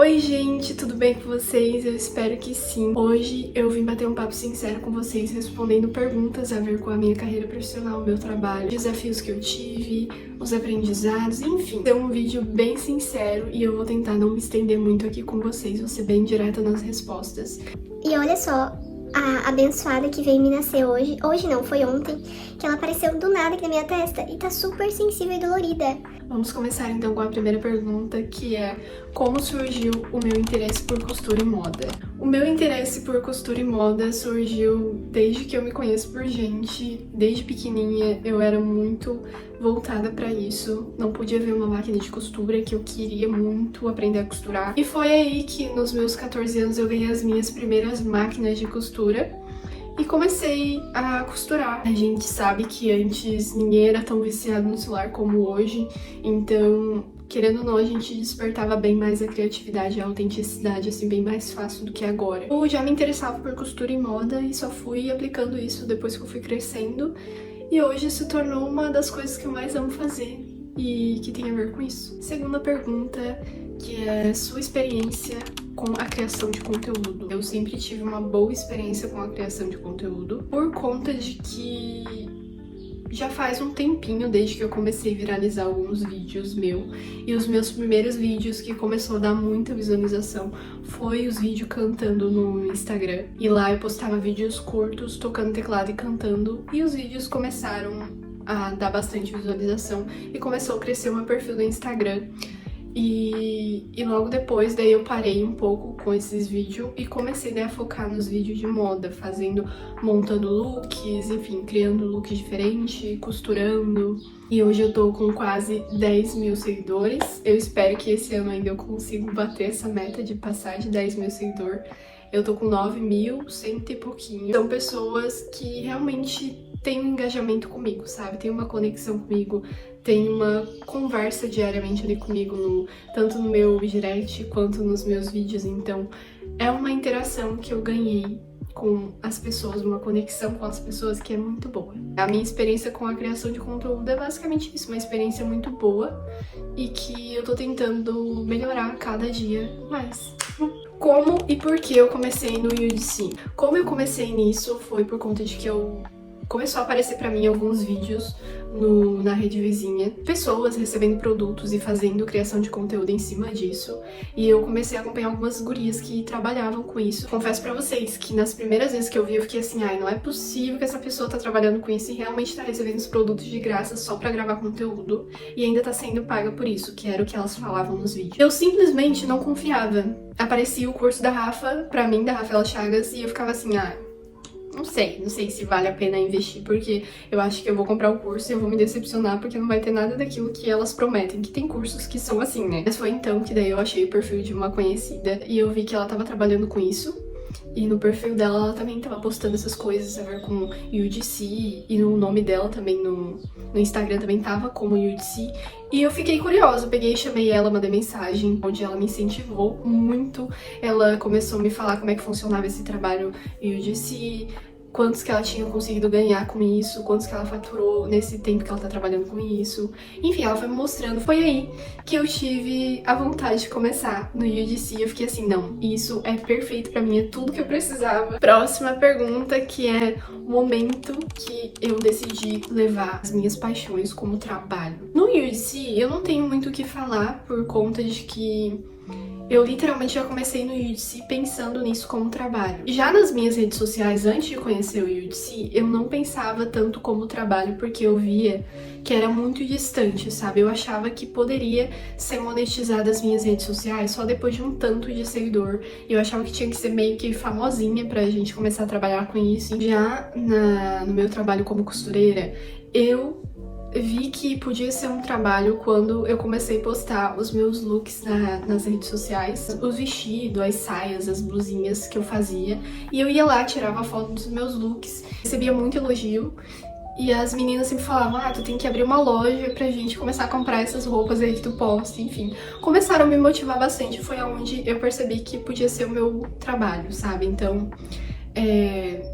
Oi gente, tudo bem com vocês? Eu espero que sim. Hoje eu vim bater um papo sincero com vocês, respondendo perguntas a ver com a minha carreira profissional, o meu trabalho, desafios que eu tive, os aprendizados, enfim. É um vídeo bem sincero e eu vou tentar não me estender muito aqui com vocês, vou ser bem direta nas respostas. E olha só, a abençoada que veio me nascer hoje não, foi ontem, que ela apareceu do nada aqui na minha testa e tá super sensível e dolorida. Vamos começar então com a primeira pergunta, que é: como surgiu o meu interesse por costura e moda? O meu interesse por costura e moda surgiu desde que eu me conheço por gente. Desde pequenininha eu era muito voltada pra isso. Não podia ver uma máquina de costura, que eu queria muito aprender a costurar. E foi aí que nos meus 14 anos eu ganhei as minhas primeiras máquinas de costura e comecei a costurar. A gente sabe que antes ninguém era tão viciado no celular como hoje, então, querendo ou não, a gente despertava bem mais a criatividade e a autenticidade, assim, bem mais fácil do que agora. Eu já me interessava por costura e moda e só fui aplicando isso depois que eu fui crescendo, e hoje se tornou uma das coisas que eu mais amo fazer e que tem a ver com isso. Segunda pergunta, que é sua experiência com a criação de conteúdo. Eu sempre tive uma boa experiência com a criação de conteúdo, por conta de que já faz um tempinho desde que eu comecei a viralizar alguns vídeos e os meus primeiros vídeos que começou a dar muita visualização foi os vídeos cantando no Instagram. E lá eu postava vídeos curtos, tocando teclado e cantando, e os vídeos começaram a dar bastante visualização e começou a crescer o meu perfil do Instagram. E logo depois, daí eu parei um pouco com esses vídeos e comecei a focar nos vídeos de moda, montando looks, enfim, criando looks diferentes, costurando. E hoje eu tô com quase 10 mil seguidores. Eu espero que esse ano ainda eu consiga bater essa meta de passar de 10 mil seguidores. Eu tô com 9.100 e pouquinho. São pessoas que realmente têm um engajamento comigo, sabe? Tem uma conexão comigo, tem uma conversa diariamente ali comigo, tanto no meu direct quanto nos meus vídeos. Então, é uma interação que eu ganhei com as pessoas, uma conexão com as pessoas que é muito boa. A minha experiência com a criação de conteúdo é basicamente isso, uma experiência muito boa e que eu tô tentando melhorar cada dia mais. Como e por que eu comecei no UGC? Como eu comecei nisso foi por conta de que começou a aparecer pra mim alguns vídeos na rede vizinha, pessoas recebendo produtos e fazendo criação de conteúdo em cima disso, e eu comecei a acompanhar algumas gurias que trabalhavam com isso. Confesso pra vocês que nas primeiras vezes que eu vi, eu fiquei assim, ai, não é possível que essa pessoa tá trabalhando com isso e realmente tá recebendo os produtos de graça só pra gravar conteúdo, e ainda tá sendo paga por isso, que era o que elas falavam nos vídeos. Eu simplesmente não confiava. Aparecia o curso da Rafa, pra mim, da Rafaela Chagas, e eu ficava assim, não sei se vale a pena investir, porque eu acho que eu vou comprar o curso e eu vou me decepcionar, porque não vai ter nada daquilo que elas prometem, que tem cursos que são assim, né? Mas foi então que daí eu achei o perfil de uma conhecida e eu vi que ela tava trabalhando com isso. E no perfil dela, ela também tava postando essas coisas a ver com UGC, e no nome dela também, no Instagram também tava como UGC. E eu fiquei curiosa, peguei e chamei ela, mandei mensagem, onde ela me incentivou muito. Ela começou a me falar como é que funcionava esse trabalho UGC, quantos que ela tinha conseguido ganhar com isso, quantos que ela faturou nesse tempo que ela tá trabalhando com isso. Enfim, ela foi me mostrando. Foi aí que eu tive a vontade de começar no UGC. Eu fiquei assim, não, isso é perfeito pra mim, é tudo que eu precisava. Próxima pergunta, que é o momento que eu decidi levar as minhas paixões como trabalho. No UGC, eu não tenho muito o que falar, por conta de que eu literalmente já comecei no UGC pensando nisso como trabalho. Já nas minhas redes sociais, antes de conhecer o UGC, eu não pensava tanto como trabalho, porque eu via que era muito distante, sabe? Eu achava que poderia ser monetizada as minhas redes sociais só depois de um tanto de seguidor. Eu achava que tinha que ser meio que famosinha pra gente começar a trabalhar com isso. Já no meu trabalho como costureira, eu vi que podia ser um trabalho quando eu comecei a postar os meus looks nas redes sociais, os vestidos, as saias, as blusinhas que eu fazia, e eu ia lá, tirava foto dos meus looks, recebia muito elogio, e as meninas sempre falavam, tu tem que abrir uma loja pra gente começar a comprar essas roupas aí que tu posta, enfim. Começaram a me motivar bastante, foi onde eu percebi que podia ser o meu trabalho, sabe? Então,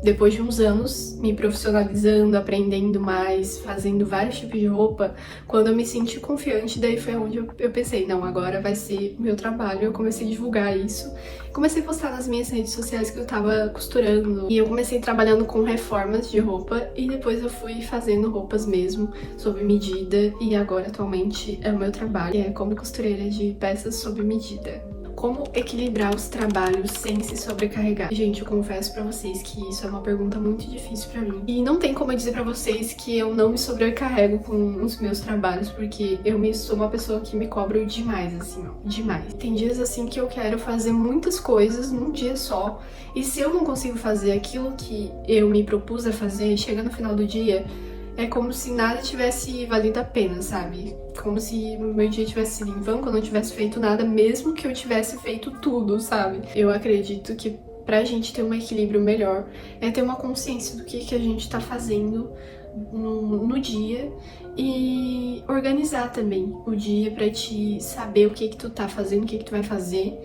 depois de uns anos me profissionalizando, aprendendo mais, fazendo vários tipos de roupa, quando eu me senti confiante, daí foi onde eu pensei, não, agora vai ser meu trabalho. Eu comecei a divulgar isso, comecei a postar nas minhas redes sociais que eu tava costurando, e eu comecei trabalhando com reformas de roupa, e depois eu fui fazendo roupas mesmo, sob medida, e agora atualmente é o meu trabalho, como costureira de peças sob medida. Como equilibrar os trabalhos sem se sobrecarregar? Gente, eu confesso pra vocês que isso é uma pergunta muito difícil pra mim. E não tem como eu dizer pra vocês que eu não me sobrecarrego com os meus trabalhos, porque sou uma pessoa que me cobro demais, assim, ó, demais. Tem dias, assim, que eu quero fazer muitas coisas num dia só, e se eu não consigo fazer aquilo que eu me propus a fazer, chega no final do dia, é como se nada tivesse valido a pena, sabe? Como se o meu dia tivesse sido em vão, que eu não tivesse feito nada, mesmo que eu tivesse feito tudo, sabe? Eu acredito que pra gente ter um equilíbrio melhor, é ter uma consciência do que a gente tá fazendo no dia e organizar também o dia pra te saber o que tu tá fazendo, o que tu vai fazer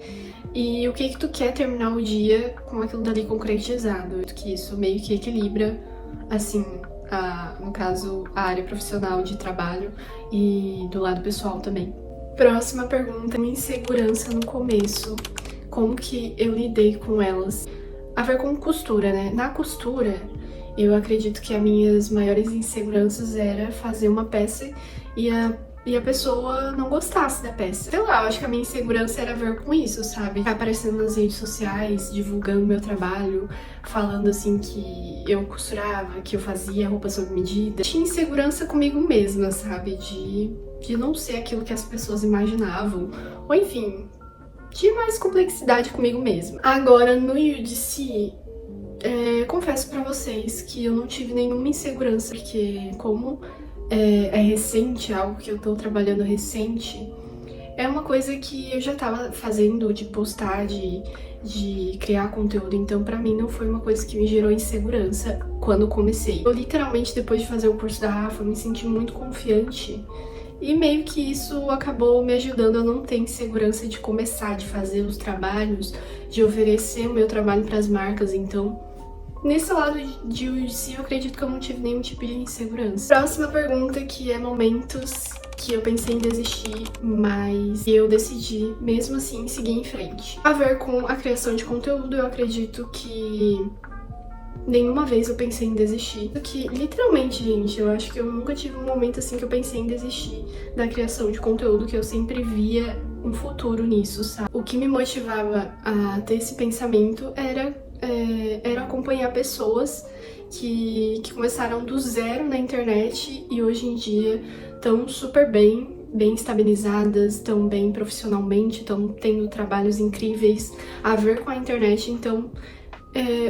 e o que tu quer terminar o dia com aquilo dali concretizado. Que isso meio que equilibra, assim, no caso, a área profissional de trabalho e do lado pessoal também. Próxima pergunta, insegurança no começo. Como que eu lidei com elas? A ver com costura, né? Na costura, eu acredito que as minhas maiores inseguranças era fazer uma peça e a pessoa não gostasse da peça. Sei lá, eu acho que a minha insegurança era ver com isso, sabe? Ficar aparecendo nas redes sociais, divulgando meu trabalho, falando assim que eu costurava, que eu fazia roupa sob medida. Tinha insegurança comigo mesma, sabe? De não ser aquilo que as pessoas imaginavam. Ou enfim, de mais complexidade comigo mesma. Agora, no UDC, confesso pra vocês que eu não tive nenhuma insegurança, porque como é recente, algo que eu tô trabalhando recente, é uma coisa que eu já tava fazendo, de postar, de criar conteúdo, então pra mim não foi uma coisa que me gerou insegurança quando comecei. Eu literalmente, depois de fazer o curso da Rafa, me senti muito confiante e meio que isso acabou me ajudando a não ter insegurança de começar, de fazer os trabalhos, de oferecer o meu trabalho pras marcas, então nesse lado de UGC, eu acredito que eu não tive nenhum tipo de insegurança. Próxima pergunta, que é momentos que eu pensei em desistir, mas eu decidi, mesmo assim, seguir em frente. A ver com a criação de conteúdo, eu acredito que nenhuma vez eu pensei em desistir. Que, literalmente, gente, eu acho que eu nunca tive um momento assim que eu pensei em desistir da criação de conteúdo, que eu sempre via um futuro nisso, sabe? O que me motivava a ter esse pensamento era acompanhar pessoas que começaram do zero na internet e hoje em dia estão super bem estabilizadas, estão bem profissionalmente, estão tendo trabalhos incríveis a ver com a internet, então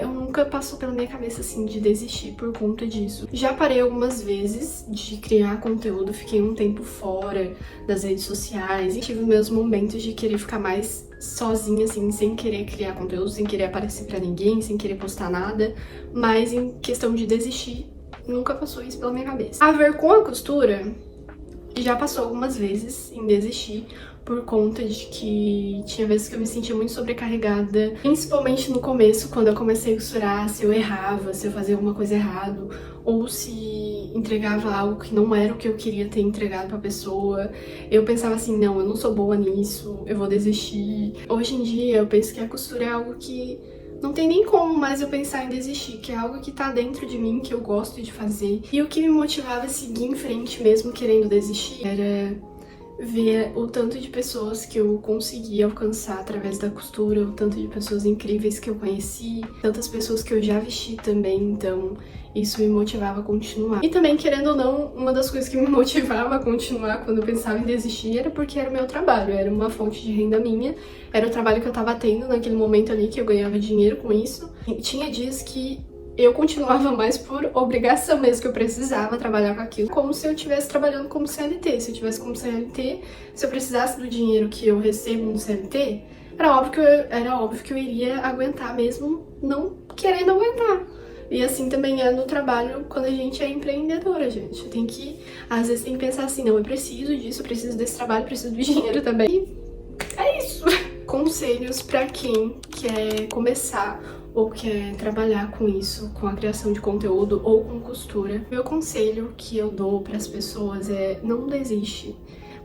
eu nunca passou pela minha cabeça assim de desistir por conta disso. Já parei algumas vezes de criar conteúdo, fiquei um tempo fora das redes sociais e tive meus momentos de querer ficar mais sozinha, assim, sem querer criar conteúdo, sem querer aparecer pra ninguém, sem querer postar nada, mas em questão de desistir, nunca passou isso pela minha cabeça. A ver com a costura, já passou algumas vezes em desistir, por conta de que tinha vezes que eu me sentia muito sobrecarregada, principalmente no começo, quando eu comecei a costurar, se eu errava, se eu fazia alguma coisa errado, ou se entregava algo que não era o que eu queria ter entregado pra pessoa. Eu pensava assim, não, eu não sou boa nisso, eu vou desistir. Hoje em dia eu penso que a costura é algo que não tem nem como mais eu pensar em desistir, que é algo que tá dentro de mim, que eu gosto de fazer. E o que me motivava a seguir em frente mesmo querendo desistir era ver o tanto de pessoas que eu consegui alcançar através da costura, o tanto de pessoas incríveis que eu conheci, tantas pessoas que eu já vesti também, então isso me motivava a continuar. E também, querendo ou não, uma das coisas que me motivava a continuar quando eu pensava em desistir era porque era o meu trabalho, era uma fonte de renda minha, era o trabalho que eu tava tendo naquele momento ali, que eu ganhava dinheiro com isso. E tinha dias que eu continuava mais por obrigação mesmo, que eu precisava trabalhar com aquilo, como se eu estivesse trabalhando como CLT. Se eu tivesse como CLT, se eu precisasse do dinheiro que eu recebo no CLT, era óbvio que eu iria aguentar mesmo não querendo aguentar. E assim também é no trabalho quando a gente é empreendedora, gente. Às vezes tem que pensar assim, não, eu preciso disso, eu preciso desse trabalho, eu preciso do dinheiro também. E é isso. Conselhos pra quem quer começar ou quer trabalhar com isso, com a criação de conteúdo ou com costura, meu conselho que eu dou para as pessoas é não desiste.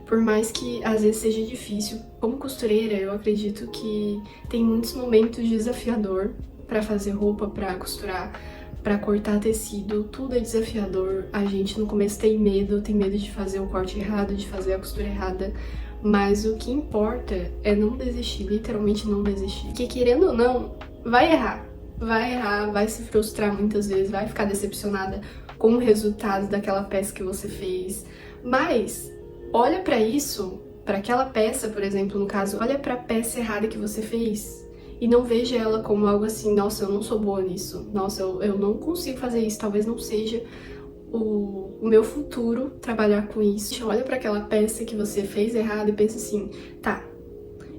Por mais que às vezes seja difícil, como costureira eu acredito que tem muitos momentos desafiador para fazer roupa, para costurar, para cortar tecido, tudo é desafiador. A gente no começo tem medo de fazer o corte errado, de fazer a costura errada, mas o que importa é não desistir, literalmente não desistir. Porque querendo ou não, vai errar, vai se frustrar muitas vezes, vai ficar decepcionada com o resultado daquela peça que você fez, mas olha pra isso, pra aquela peça, por exemplo, no caso, olha pra peça errada que você fez e não veja ela como algo assim, nossa, eu não sou boa nisso, nossa, eu não consigo fazer isso, talvez não seja o meu futuro trabalhar com isso. Olha pra aquela peça que você fez errado e pensa assim, tá,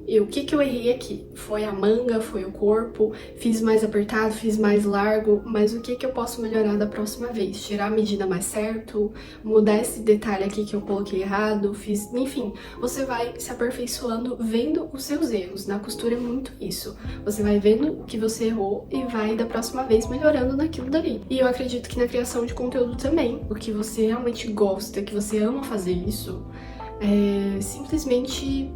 o que eu errei aqui? Foi a manga, foi o corpo, fiz mais apertado, fiz mais largo, mas o que eu posso melhorar da próxima vez? Tirar a medida mais certo, mudar esse detalhe aqui que eu coloquei errado, fiz... Enfim, você vai se aperfeiçoando vendo os seus erros. Na costura é muito isso. Você vai vendo o que você errou e vai da próxima vez melhorando naquilo dali. E eu acredito que na criação de conteúdo também, o que você realmente gosta, que você ama fazer isso, simplesmente...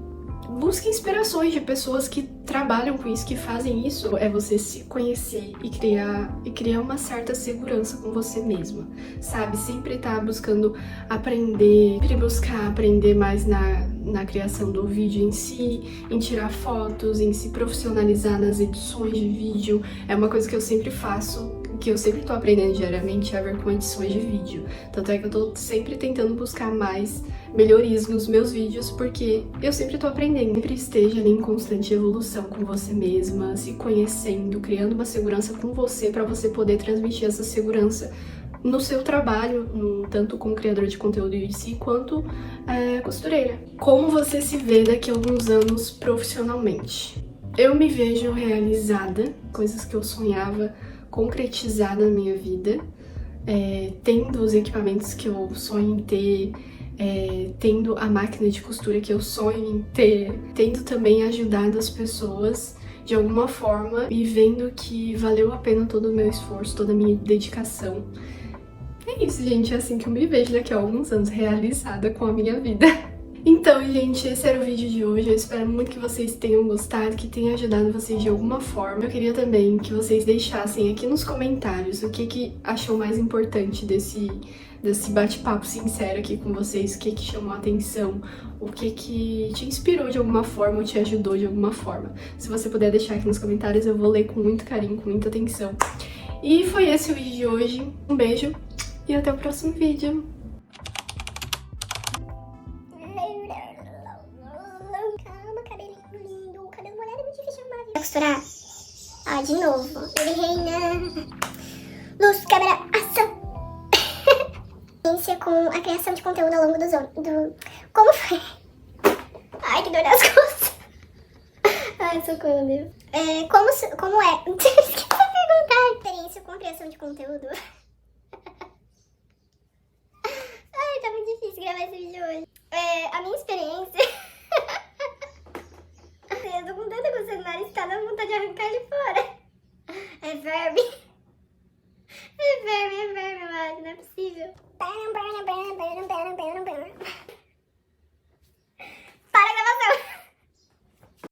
Busque inspirações de pessoas que trabalham com isso, que fazem isso. É você se conhecer e criar uma certa segurança com você mesma, sabe? Sempre estar buscando aprender, sempre buscar aprender mais na criação do vídeo em si, em tirar fotos, em se profissionalizar nas edições de vídeo. É uma coisa que eu sempre faço, que eu sempre tô aprendendo diariamente, a ver com edições de vídeo. Tanto é que eu tô sempre tentando buscar mais melhorias nos meus vídeos, porque eu sempre tô aprendendo. Sempre esteja ali em constante evolução com você mesma, se conhecendo, criando uma segurança com você para você poder transmitir essa segurança no seu trabalho, tanto como criadora de conteúdo em si, quanto costureira. Como você se vê daqui a alguns anos profissionalmente? Eu me vejo realizada, coisas que eu sonhava concretizar na minha vida, tendo os equipamentos que eu sonho em ter, tendo a máquina de costura que eu sonho em ter, tendo também ajudado as pessoas de alguma forma e vendo que valeu a pena todo o meu esforço, toda a minha dedicação. É isso, gente, é assim que eu me vejo daqui a alguns anos, realizada com a minha vida. Então, gente, esse era o vídeo de hoje. Eu espero muito que vocês tenham gostado, que tenha ajudado vocês de alguma forma. Eu queria também que vocês deixassem aqui nos comentários o que achou mais importante desse bate-papo sincero aqui com vocês, o que chamou a atenção, o que te inspirou de alguma forma ou te ajudou de alguma forma. Se você puder deixar aqui nos comentários, eu vou ler com muito carinho, com muita atenção. E foi esse o vídeo de hoje. Um beijo e até o próximo vídeo. Costurar? Ah, de novo. Ele reina. Luz, câmera, ação. Com a criação de conteúdo ao longo dos anos. Como foi? Ai, que dor nas costas. Ai, socorro, Deus. Como é? Esqueci de perguntar. Experiência com a criação de conteúdo. Ai, tá muito difícil gravar esse vídeo hoje. A minha experiência... Eu tô com tanta coisa no nariz que tá dando vontade de arrancar ele fora. É verme. É verme, mas não é possível.